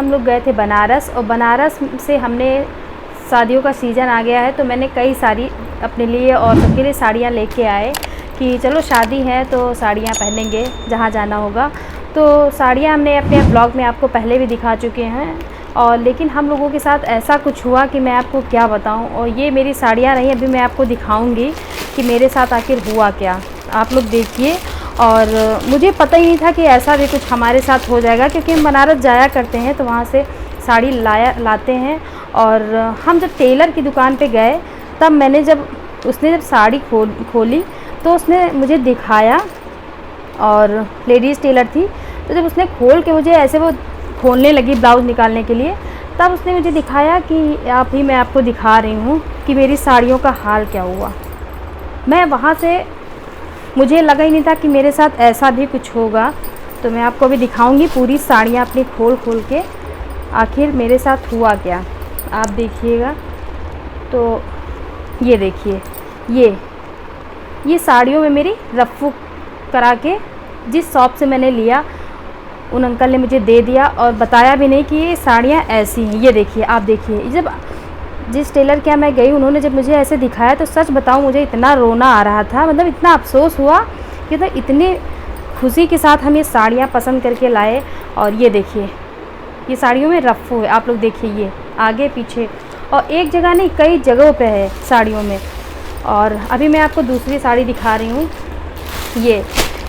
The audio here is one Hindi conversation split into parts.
हम लोग गए थे बनारस, और बनारस से हमने शादियों का सीज़न आ गया है तो मैंने कई सारी अपने लिए और सबके लिए साड़ियाँ लेके आए कि चलो शादी है तो साड़ियाँ पहनेंगे जहाँ जाना होगा। तो साड़ियाँ हमने अपने ब्लॉग में आपको पहले भी दिखा चुके हैं, और लेकिन हम लोगों के साथ ऐसा कुछ हुआ कि मैं आपको क्या बताऊं। और ये मेरी साड़ियाँ रही, अभी मैं आपको दिखाऊंगी कि मेरे साथ आखिर हुआ क्या। आप लोग देखिए। और मुझे पता ही नहीं था कि ऐसा भी कुछ हमारे साथ हो जाएगा, क्योंकि हम बनारस जाया करते हैं तो वहाँ से साड़ी लाते हैं। और हम जब टेलर की दुकान पे गए तब उसने जब साड़ी खोली तो उसने मुझे दिखाया, और लेडीज़ टेलर थी, तो जब उसने खोल के मुझे ऐसे वो खोलने लगी ब्लाउज़ निकालने के लिए, तब उसने मुझे दिखाया कि मैं आपको दिखा रही हूँ कि मेरी साड़ियों का हाल क्या हुआ। मैं वहाँ से, मुझे लगा ही नहीं था कि मेरे साथ ऐसा भी कुछ होगा। तो मैं आपको अभी दिखाऊंगी पूरी साड़ियाँ अपनी खोल के आखिर मेरे साथ हुआ क्या, आप देखिएगा। तो ये देखिए, ये साड़ियों में मेरी रफ़ू करा के जिस शॉप से मैंने लिया उन अंकल ने मुझे दे दिया, और बताया भी नहीं कि ये साड़ियाँ ऐसी हैं। ये देखिए, आप देखिए, जब जिस टेलर के यहाँ मैं गई उन्होंने जब मुझे ऐसे दिखाया तो सच बताऊँ मुझे इतना रोना आ रहा था, मतलब इतना अफ़सोस हुआ कि मतलब इतनी खुशी के साथ हम ये साड़ियाँ पसंद करके लाए। और ये देखिए, ये साड़ियों में रफ़ू है, आप लोग देखिए, ये आगे पीछे, और एक जगह नहीं कई जगहों पे है साड़ियों में। और अभी मैं आपको दूसरी साड़ी दिखा रही हूँ।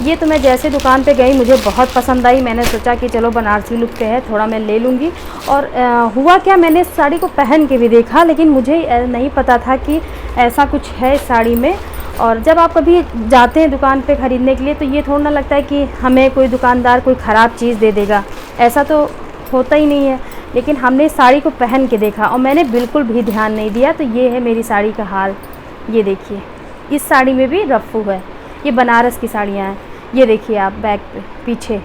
ये तो मैं जैसे दुकान पे गई मुझे बहुत पसंद आई, मैंने सोचा कि चलो बनारसी लुक पे है, थोड़ा मैं ले लूँगी। और हुआ क्या, मैंने इस साड़ी को पहन के भी देखा, लेकिन मुझे नहीं पता था कि ऐसा कुछ है इस साड़ी में। और जब आप कभी जाते हैं दुकान पे ख़रीदने के लिए तो ये थोड़ा ना लगता है कि हमें कोई दुकानदार कोई ख़राब चीज़ दे देगा, ऐसा तो होता ही नहीं है। लेकिन हमने इस साड़ी को पहन के देखा और मैंने बिल्कुल भी ध्यान नहीं दिया। तो ये है मेरी साड़ी का हाल, ये देखिए, इस साड़ी में भी रफ़ू है। ये बनारस की साड़ियाँ हैं, ये देखिए आप बैक पे पीछे।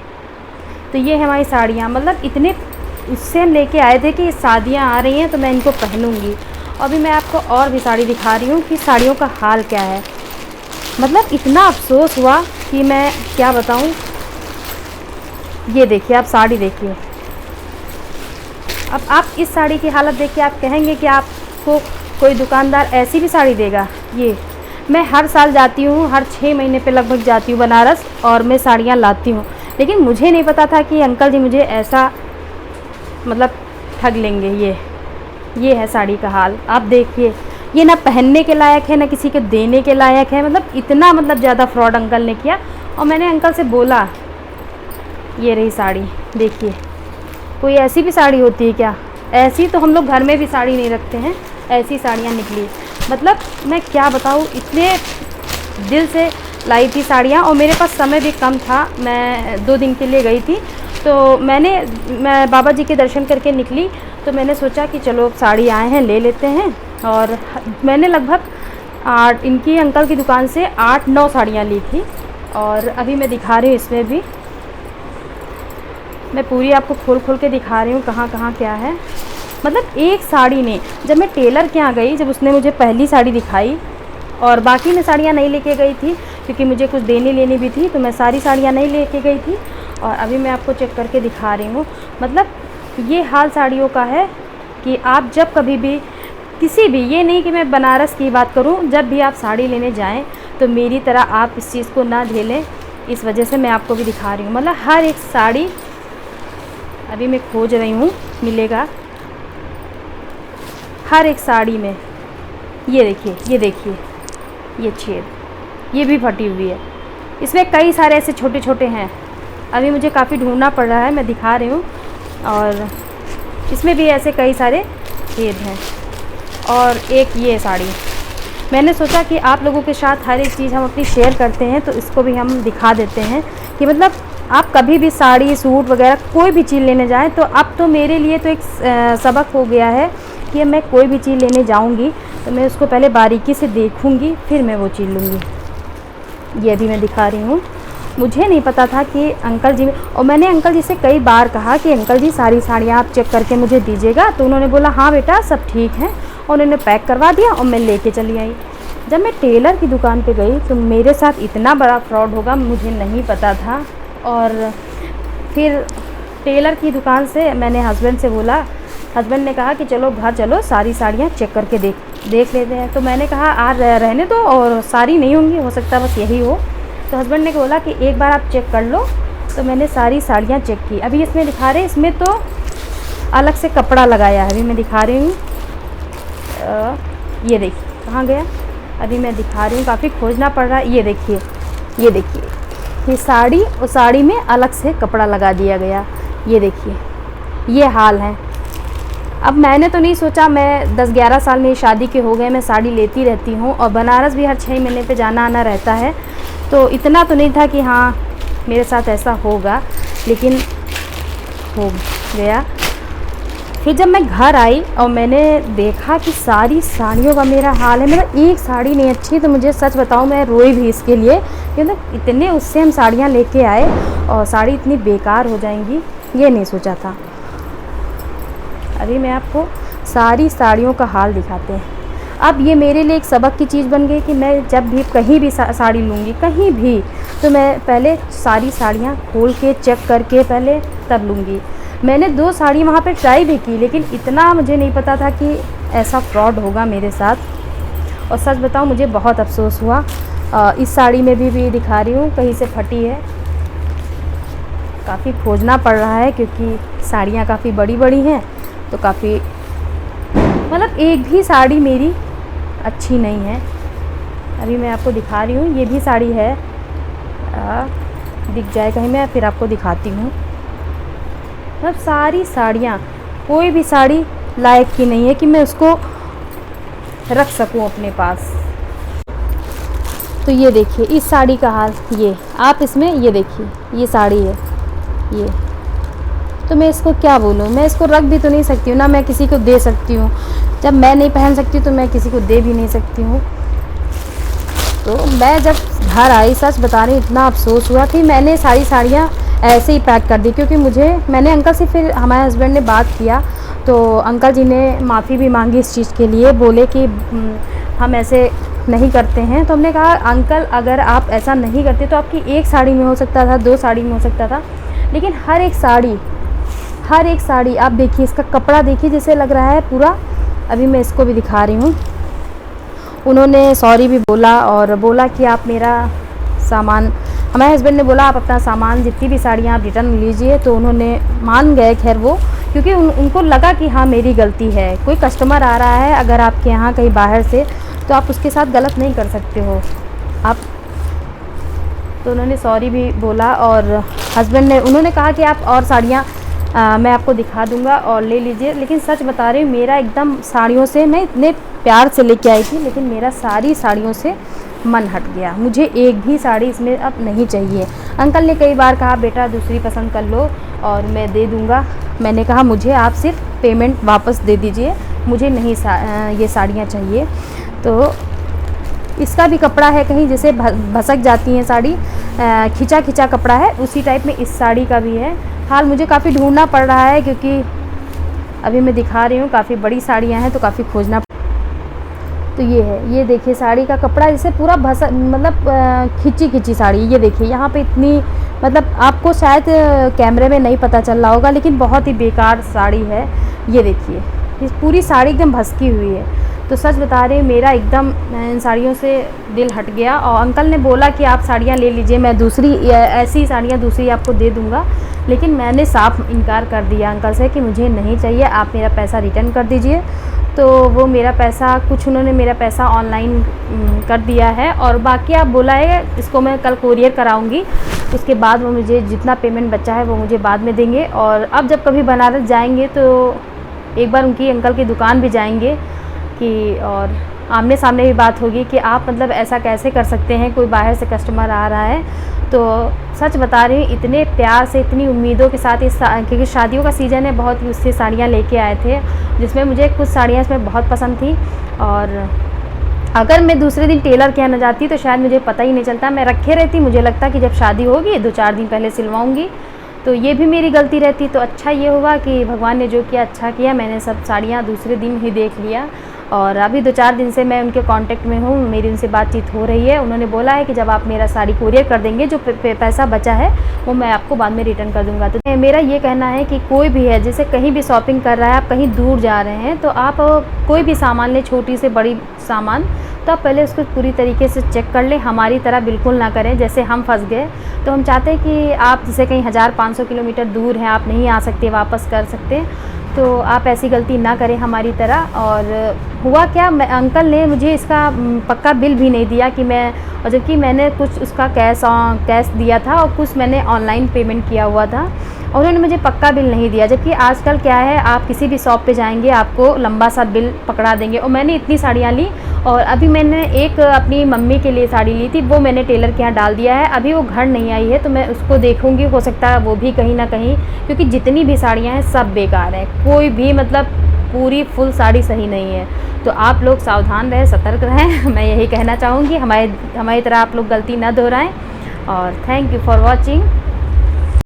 तो ये है हमारी साड़ियाँ, मतलब इतने उससे हम लेके आए थे कि शादियाँ आ रही हैं तो मैं इनको पहनूँगी। अभी मैं आपको और भी साड़ी दिखा रही हूँ कि साड़ियों का हाल क्या है। मतलब इतना अफ़सोस हुआ कि मैं क्या बताऊँ। ये देखिए, आप साड़ी देखिए। अब आप इस साड़ी की हालत देख के आप कहेंगे कि आपको कोई दुकानदार ऐसी भी साड़ी देगा। ये मैं हर साल जाती हूँ, हर 6 महीने पे लगभग जाती हूँ बनारस, और मैं साड़ियाँ लाती हूँ, लेकिन मुझे नहीं पता था कि अंकल जी मुझे ऐसा मतलब ठग लेंगे। ये है साड़ी का हाल, आप देखिए। ये ना पहनने के लायक है ना किसी को देने के लायक है, मतलब इतना ज़्यादा फ्रॉड अंकल ने किया। और मैंने अंकल से बोला, ये रही साड़ी देखिए, कोई ऐसी भी साड़ी होती है क्या? ऐसी तो हम लोग घर में भी साड़ी नहीं रखते हैं, ऐसी साड़ियाँ निकली। मतलब मैं क्या बताऊँ, इतने दिल से लाई थी साड़ियाँ, और मेरे पास समय भी कम था, मैं 2 दिन के लिए गई थी। तो मैं बाबा जी के दर्शन करके निकली, तो मैंने सोचा कि चलो साड़ी आए हैं ले लेते हैं। और मैंने लगभग इनकी अंकल की दुकान से 8-9 साड़ियाँ ली थी। और अभी मैं दिखा रही हूँ, इसमें भी मैं पूरी आपको खोल के दिखा रही हूँ कहाँ क्या है। मतलब एक साड़ी ने, जब मैं टेलर के यहाँ गई, जब उसने मुझे पहली साड़ी दिखाई, और बाकी मैं साड़ियाँ नहीं लेके गई थी क्योंकि मुझे कुछ देनी लेनी भी थी, तो मैं सारी साड़ियाँ नहीं लेके गई थी। और अभी मैं आपको चेक करके दिखा रही हूँ। मतलब ये हाल साड़ियों का है कि आप जब कभी भी किसी भी, ये नहीं कि मैं बनारस की बात करूँ, जब भी आप साड़ी लेने जाएँ तो मेरी तरह आप इस चीज़ को ना झेलें। इस वजह से मैं आपको भी दिखा रही हूँ। मतलब हर एक साड़ी अभी मैं खोज रही हूँ, मिलेगा हर एक साड़ी में। ये देखिए, ये छेद, ये भी फटी हुई है। इसमें कई सारे ऐसे छोटे छोटे हैं, अभी मुझे काफ़ी ढूंढना पड़ रहा है, मैं दिखा रही हूँ। और इसमें भी ऐसे कई सारे छेद हैं। और एक ये साड़ी, मैंने सोचा कि आप लोगों के साथ हर एक चीज़ हम अपनी शेयर करते हैं, तो इसको भी हम दिखा देते हैं कि मतलब आप कभी भी साड़ी, सूट वगैरह कोई भी चीज़ लेने जाएं तो अब तो मेरे लिए तो एक सबक हो गया है कि मैं कोई भी चीज़ लेने जाऊंगी तो मैं उसको पहले बारीकी से देखूंगी, फिर मैं वो चीज़ लूँगी। ये भी मैं दिखा रही हूँ। मुझे नहीं पता था कि अंकल जी, और मैंने अंकल जी से कई बार कहा कि अंकल जी सारी साड़ियाँ आप चेक करके मुझे दीजिएगा, तो उन्होंने बोला हाँ बेटा सब ठीक है, और उन्होंने पैक करवा दिया और मैं लेके चली आई। जब मैं टेलर की दुकान पे गई तो मेरे साथ इतना बड़ा फ्रॉड होगा मुझे नहीं पता था। और फिर टेलर की दुकान से मैंने हस्बैंड से बोला, हस्बैंड ने कहा कि चलो घर चलो, सारी साड़ियाँ चेक करके देख लेते हैं। तो मैंने कहा रहने दो, और सारी नहीं होंगी, हो सकता बस यही हो। तो हस्बैंड ने बोला कि एक बार आप चेक कर लो। तो मैंने सारी साड़ियाँ चेक की। अभी इसमें दिखा रहे, इसमें तो अलग से कपड़ा लगाया है। अभी मैं दिखा रही हूँ, ये देखिए कहाँ गया, अभी मैं दिखा रही हूँ, काफ़ी खोजना पड़ रहा है। ये देखिए, ये देखिए, ये साड़ी और साड़ी में अलग से कपड़ा लगा दिया गया। ये देखिए, ये हाल है। अब मैंने तो नहीं सोचा, मैं 10-11 साल मेरी शादी के हो गए, मैं साड़ी लेती रहती हूँ और बनारस भी हर 6 महीने पे जाना आना रहता है, तो इतना तो नहीं था कि हाँ मेरे साथ ऐसा होगा, लेकिन हो गया। फिर जब मैं घर आई और मैंने देखा कि सारी साड़ियों का मेरा हाल है, मेरा एक साड़ी नहीं अच्छी, तो मुझे सच बताऊं मैं रोई भी इसके लिए, क्योंकि इतने उससे हम साड़ियाँ लेके आए और साड़ी इतनी बेकार हो जाएंगी ये नहीं सोचा था। अभी मैं आपको सारी साड़ियों का हाल दिखाते हैं। अब ये मेरे लिए एक सबक की चीज़ बन गई कि मैं जब भी कहीं भी साड़ी लूँगी, कहीं भी, तो मैं पहले सारी साड़ियाँ खोल के चेक करके पहले तब लूँगी। मैंने 2 साड़ी वहाँ पे ट्राई भी की, लेकिन इतना मुझे नहीं पता था कि ऐसा फ्रॉड होगा मेरे साथ। और सच बताऊँ मुझे बहुत अफसोस हुआ। इस साड़ी में भी दिखा रही हूँ, कहीं से फटी है, काफ़ी खोजना पड़ रहा है क्योंकि साड़ियाँ काफ़ी बड़ी बड़ी हैं, तो काफ़ी मतलब एक भी साड़ी मेरी अच्छी नहीं है। अभी मैं आपको दिखा रही हूँ, ये भी साड़ी है, दिख जाए कहीं, मैं फिर आपको दिखाती हूँ। मतलब सारी साड़ियाँ, कोई भी साड़ी लायक की नहीं है कि मैं उसको रख सकूँ अपने पास। तो ये देखिए इस साड़ी का हाल, ये आप इसमें ये देखिए, ये साड़ी है ये, तो मैं इसको क्या बोलूँ, मैं इसको रख भी तो नहीं सकती हूँ, ना मैं किसी को दे सकती हूँ। जब मैं नहीं पहन सकती तो मैं किसी को दे भी नहीं सकती हूँ। तो मैं जब घर आई, सच बता रही हूँ, इतना अफसोस हुआ कि मैंने सारी साड़ियाँ ऐसे ही पैक कर दी, क्योंकि मैंने अंकल से, फिर हमारे हस्बैंड ने बात किया तो अंकल जी ने माफ़ी भी मांगी इस चीज़ के लिए, बोले कि हम ऐसे नहीं करते हैं। तो हमने कहा अंकल अगर आप ऐसा नहीं करते तो आपकी एक साड़ी में हो सकता था, 2 साड़ी में हो सकता था, लेकिन हर एक साड़ी आप देखिए, इसका कपड़ा देखिए, जैसे लग रहा है पूरा। अभी मैं इसको भी दिखा रही हूँ। उन्होंने सॉरी भी बोला और बोला कि आप मेरा सामान, हमारे हस्बैंड ने बोला आप अपना सामान, जितनी भी साड़ियाँ आप रिटर्न लीजिए। तो उन्होंने मान गए, खैर वो, क्योंकि उनको लगा कि हाँ मेरी गलती है। कोई कस्टमर आ रहा है अगर आपके यहाँ कहीं बाहर से, तो आप उसके साथ गलत नहीं कर सकते हो आप। तो उन्होंने सॉरी भी बोला और हस्बैंड ने, उन्होंने कहा कि आप और साड़ियाँ मैं आपको दिखा दूंगा और ले लीजिए। लेकिन सच बता रही हूँ, मेरा एकदम साड़ियों से, मैं इतने प्यार से लेके आई थी, लेकिन मेरा सारी साड़ियों से मन हट गया। मुझे एक भी साड़ी इसमें अब नहीं चाहिए। अंकल ने कई बार कहा बेटा दूसरी पसंद कर लो और मैं दे दूँगा। मैंने कहा मुझे आप सिर्फ पेमेंट वापस दे दीजिए, मुझे नहीं ये साड़ियाँ चाहिए। तो इसका भी कपड़ा है कहीं जैसे भसक जाती हैं साड़ी, खिंचा खिंचा कपड़ा है, उसी टाइप में इस साड़ी का भी है हाल। मुझे काफ़ी ढूंढना पड़ रहा है क्योंकि अभी मैं दिखा रही हूँ काफ़ी बड़ी साड़ियाँ हैं, तो काफ़ी खोजना। तो ये है, ये देखिए साड़ी का कपड़ा जैसे पूरा मतलब खिंची खिंची साड़ी। ये देखिए यहाँ पे इतनी, मतलब आपको शायद कैमरे में नहीं पता चल रहा होगा, लेकिन बहुत ही बेकार साड़ी है। ये देखिए इस पूरी साड़ी एकदम भसकी हुई है। तो सच बता रही हूँ, मेरा एकदम इन साड़ियों से दिल हट गया। और अंकल ने बोला कि आप साड़ियाँ ले लीजिए, मैं दूसरी ऐसी साड़ियाँ दूसरी आपको दे दूँगा, लेकिन मैंने साफ इनकार कर दिया अंकल से कि मुझे नहीं चाहिए, आप मेरा पैसा रिटर्न कर दीजिए। तो वो मेरा पैसा, कुछ उन्होंने मेरा पैसा ऑनलाइन कर दिया है और बाकी आप बोला है इसको मैं कल कोरियर कराऊंगी, उसके बाद वो मुझे जितना पेमेंट बचा है वो मुझे बाद में देंगे। और अब जब कभी बनारस जाएंगे तो एक बार उनकी अंकल की दुकान भी जाएंगे कि, और आमने सामने भी बात होगी कि आप मतलब ऐसा कैसे कर सकते हैं, कोई बाहर से कस्टमर आ रहा है। तो सच बता रही हूँ, इतने प्यार से, इतनी उम्मीदों के साथ क्योंकि शादियों का सीज़न है, बहुत ही उससे साड़ियाँ लेके आए थे, जिसमें मुझे कुछ साड़ियाँ इसमें बहुत पसंद थी। और अगर मैं दूसरे दिन टेलर के यहाँ न जाती तो शायद मुझे पता ही नहीं चलता, मैं रखे रहती। मुझे लगता कि जब शादी होगी 2-4 दिन पहले सिलवाऊँगी, तो ये भी मेरी गलती रहती। तो अच्छा ये हुआ कि भगवान ने जो किया अच्छा किया, मैंने सब साड़ियाँ दूसरे दिन ही देख लिया और अभी 2-4 दिन से मैं उनके कांटेक्ट में हूँ, मेरी उनसे बातचीत हो रही है। उन्होंने बोला है कि जब आप मेरा साड़ी कुरियर कर देंगे, जो पैसा बचा है वो मैं आपको बाद में रिटर्न कर दूँगा। तो मेरा ये कहना है कि कोई भी है, जैसे कहीं भी शॉपिंग कर रहा है, आप कहीं दूर जा रहे हैं तो आप कोई भी सामान लें, छोटी से बड़ी सामान, तो आप पहले उसको पूरी तरीके से चेक कर लें। हमारी तरह बिल्कुल ना करें, जैसे हम फंस गए। तो हम चाहते हैं कि आप जैसे कहीं 1500 किलोमीटर दूर हैं, आप नहीं आ सकते, वापस कर सकते, तो आप ऐसी गलती ना करें हमारी तरह। और हुआ क्या, अंकल ने मुझे इसका पक्का बिल भी नहीं दिया कि मैं, और जबकि मैंने कुछ उसका कैश दिया था और कुछ मैंने ऑनलाइन पेमेंट किया हुआ था, और उन्होंने मुझे पक्का बिल नहीं दिया। जबकि आजकल क्या है, आप किसी भी शॉप पे जाएंगे आपको लंबा सा बिल पकड़ा देंगे। और मैंने इतनी साड़ियाँ ली, और अभी मैंने एक अपनी मम्मी के लिए साड़ी ली थी, वो मैंने टेलर के यहाँ डाल दिया है, अभी वो घर नहीं आई है, तो मैं उसको देखूँगी, हो सकता है वो भी कहीं ना कहीं, क्योंकि जितनी भी साड़ियाँ हैं सब बेकार हैं, कोई भी मतलब पूरी फुल साड़ी सही नहीं है। तो आप लोग सावधान रहें, सतर्क रहें। मैं यही कहना चाहूँगी, हमारी तरह आप लोग गलती ना दोहराएं। और थैंक यू फॉर वॉचिंग।